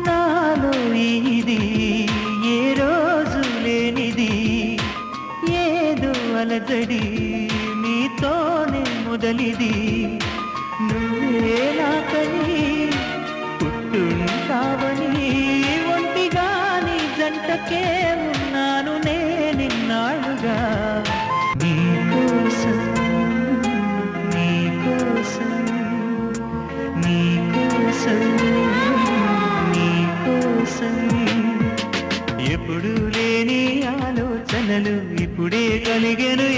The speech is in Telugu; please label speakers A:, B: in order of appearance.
A: నాలో ఇది ఏ రోజు లేనిది ఏదో అలజడి నీతోనే మొదలిది నువ్వే నాకని పుట్టుంటావని ఒంటిగాని జంటకే ఉన్నాను నేనిన్నాళ్ళుగా నీకోసం నీకోసం నీకోసం నీకోసం ఎప్పుడు లేని ఆలోచనలు ఇప్పుడే కలిగెను